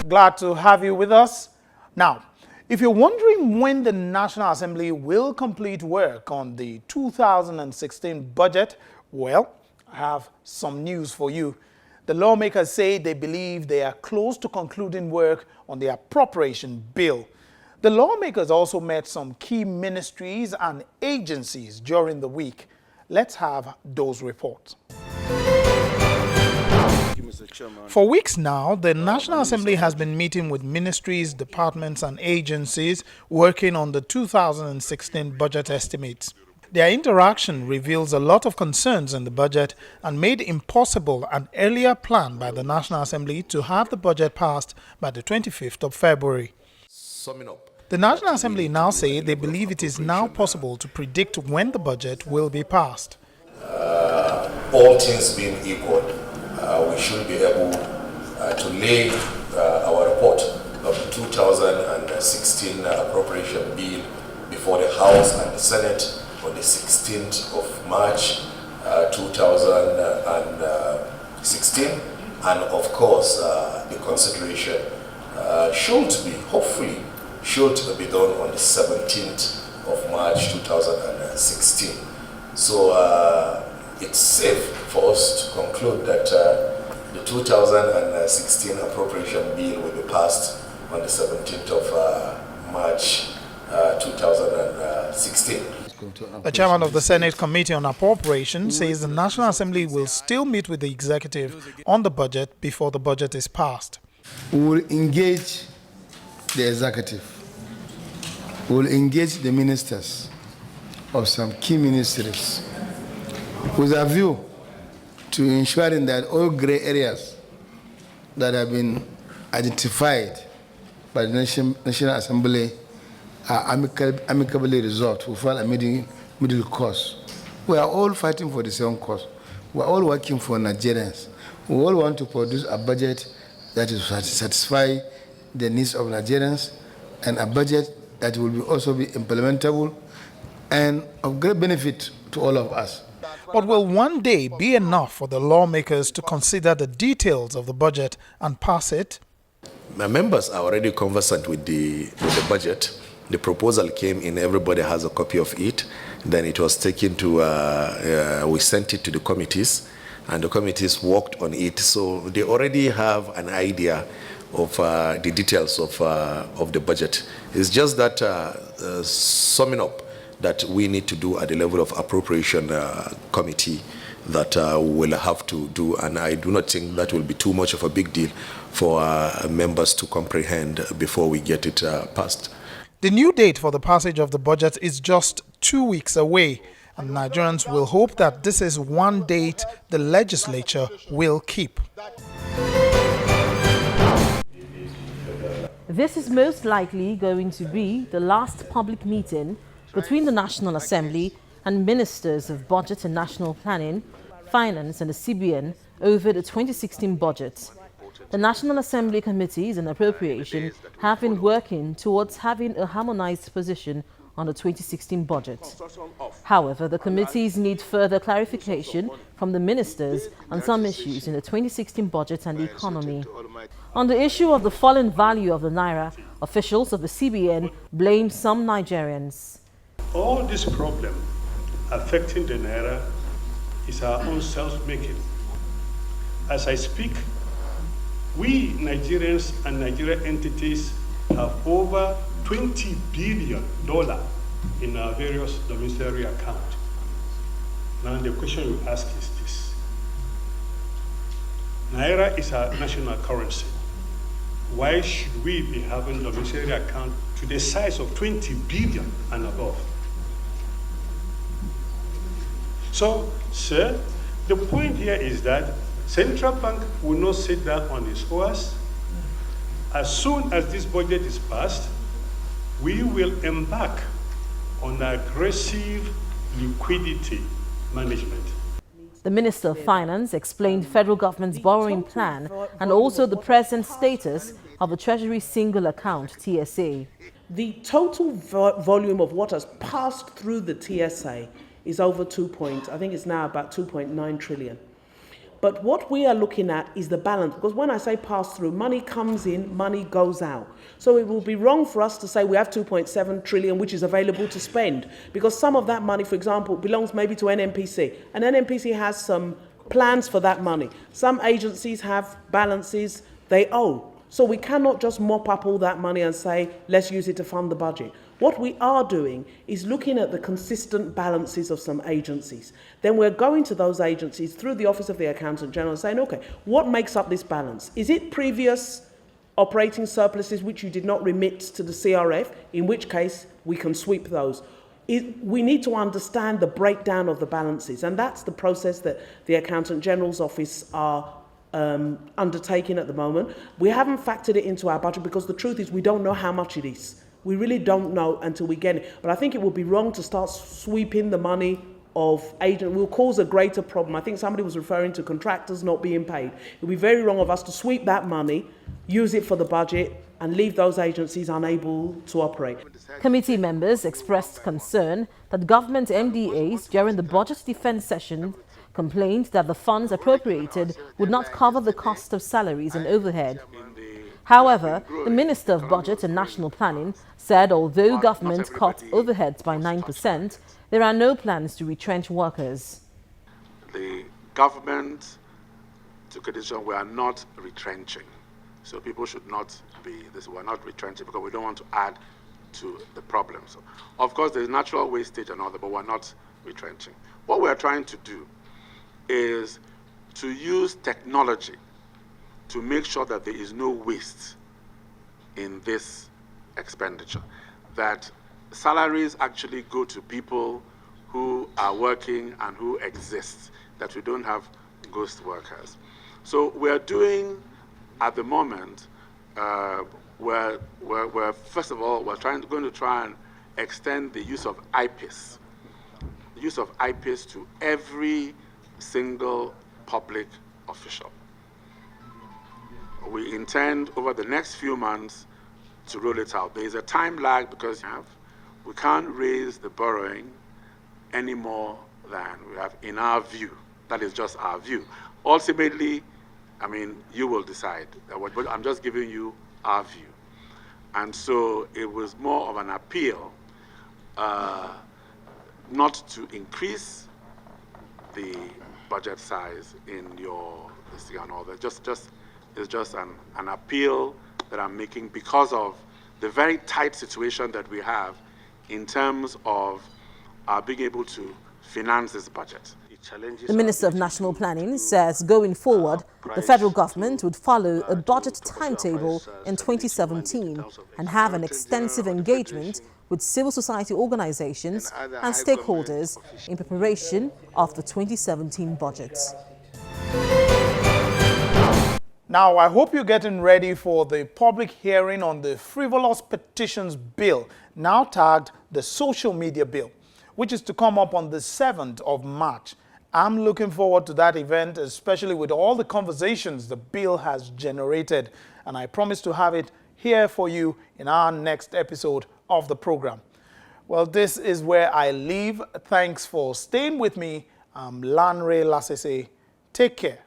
Glad to have you with us. Now, if you're wondering when the National Assembly will complete work on the 2016 budget, well, I have some news for you. The lawmakers say they believe they are close to concluding work on the appropriation bill. The lawmakers also met some key ministries and agencies during the week. Let's have those reports. For weeks now, the National Assembly has been meeting with ministries, departments and agencies working on the 2016 budget estimates. Their interaction reveals a lot of concerns in the budget and made impossible an earlier plan by the National Assembly to have the budget passed by the 25th of February. Summing up, the National Assembly now say they believe it is now possible to predict when the budget will be passed. All things being equal, we should be able to lay our report of the 2016 appropriation bill before the House and the Senate on the 16th of March 2016, and of course the consideration should be done on the 17th of March 2016. So it's safe for us to conclude that the 2016 appropriation bill will be passed on the 17th of March 2016. The chairman of the Senate Committee on Appropriation says the National Assembly will still meet with the executive on the budget before the budget is passed. We will engage the executive. We will engage the ministers of some key ministries with a view to ensuring that all gray areas that have been identified by the National Assembly are amicably resolved. We find a middle course. We are all fighting for the same cause. We are all working for Nigerians. We all want to produce a budget that will satisfy the needs of Nigerians, and a budget that will also be implementable and of great benefit to all of us. But will one day be enough for the lawmakers to consider the details of the budget and pass it? My members are already conversant with the budget. The proposal came in, everybody has a copy of it. Then it was taken to, we sent it to the committees, and the committees worked on it. So they already have an idea of the details of the budget. It's just that summing up that we need to do at the level of appropriation committee that we'll have to do, and I do not think that will be too much of a big deal for members to comprehend before we get it passed. The new date for the passage of the budget is just 2 weeks away, and Nigerians will hope that this is one date the legislature will keep. This is most likely going to be the last public meeting between the National Assembly and Ministers of Budget and National Planning, Finance and the CBN over the 2016 budget. The National Assembly Committees on Appropriation have been working towards having a harmonized position on the 2016 budget. However, the committees need further clarification from the ministers on some issues in the 2016 budget and the economy. On the issue of the falling value of the Naira, officials of the CBN blame some Nigerians. All this problem affecting the Naira is our own self-making. As I speak, we Nigerians and Nigerian entities have over $20 billion in our various domiciliary accounts. Now the question you ask is this. Naira is our national currency. Why should we be having domiciliary account to the size of 20 billion and above? So, sir, the point here is that Central Bank will not sit down on its horse. As soon as this budget is passed, we will embark on aggressive liquidity management. The Minister of Finance explained federal government's borrowing plan and also the present status of the Treasury Single Account, TSA. The total volume of what has passed through the TSA is over I think it's now about 2.9 trillion. But what we are looking at is the balance, because when I say pass through, money comes in, money goes out. So it will be wrong for us to say we have 2.7 trillion which is available to spend, because some of that money, for example, belongs maybe to NNPC, and NNPC has some plans for that money. Some agencies have balances they owe. So we cannot just mop up all that money and say, let's use it to fund the budget. What we are doing is looking at the consistent balances of some agencies. Then we're going to those agencies through the Office of the Accountant General and saying, okay, what makes up this balance? Is it previous operating surpluses which you did not remit to the CRF, in which case we can sweep those? We need to understand the breakdown of the balances, and that's the process that the Accountant General's Office are undertaking at the moment. We haven't factored it into our budget because the truth is we don't know how much it is. We really don't know until we get it. But I think it would be wrong to start sweeping the money of agents. Will cause a greater problem. I think somebody was referring to contractors not being paid. It would be very wrong of us to sweep that money, use it for the budget, and leave those agencies unable to operate. Committee members expressed concern that government MDAs during the budget defense session complained that the funds appropriated would not cover the cost of salaries and overhead. However, the Minister of Budget and National Planning said although government cut overheads by 9%, there are no plans to retrench workers. The government took a decision, we are not retrenching. So people should not be this, we're not retrenching because we don't want to add to the problem. So, of course, there's natural wastage and all that, but we're not retrenching. What we're trying to do is to use technology to make sure that there is no waste in this expenditure, that salaries actually go to people who are working and who exist, that we don't have ghost workers. So we're doing, at the moment, we're first of all, we're going to try and extend the use of IPIS, to every single public official. We intend over the next few months to roll it out. There is a time lag because we can't raise the borrowing any more than we have in our view. That is just our view. Ultimately, I mean, you will decide. But I'm just giving you our view. And so it was more of an appeal not to increase the budget size in your listing and all that. It's just an appeal that I'm making because of the very tight situation that we have in terms of being able to finance this budget. The Minister of National Planning says going forward, the federal government would follow a budget timetable in 2017 and have an extensive engagement with civil society organizations and stakeholders in preparation of the 2017 budget. Now, I hope you're getting ready for the public hearing on the frivolous petitions bill, now tagged the social media bill, which is to come up on the 7th of March. I'm looking forward to that event, especially with all the conversations the bill has generated, and I promise to have it here for you in our next episode of the program. Well, this is where I leave. Thanks for staying with me. I'm Lanre Lasese. Take care.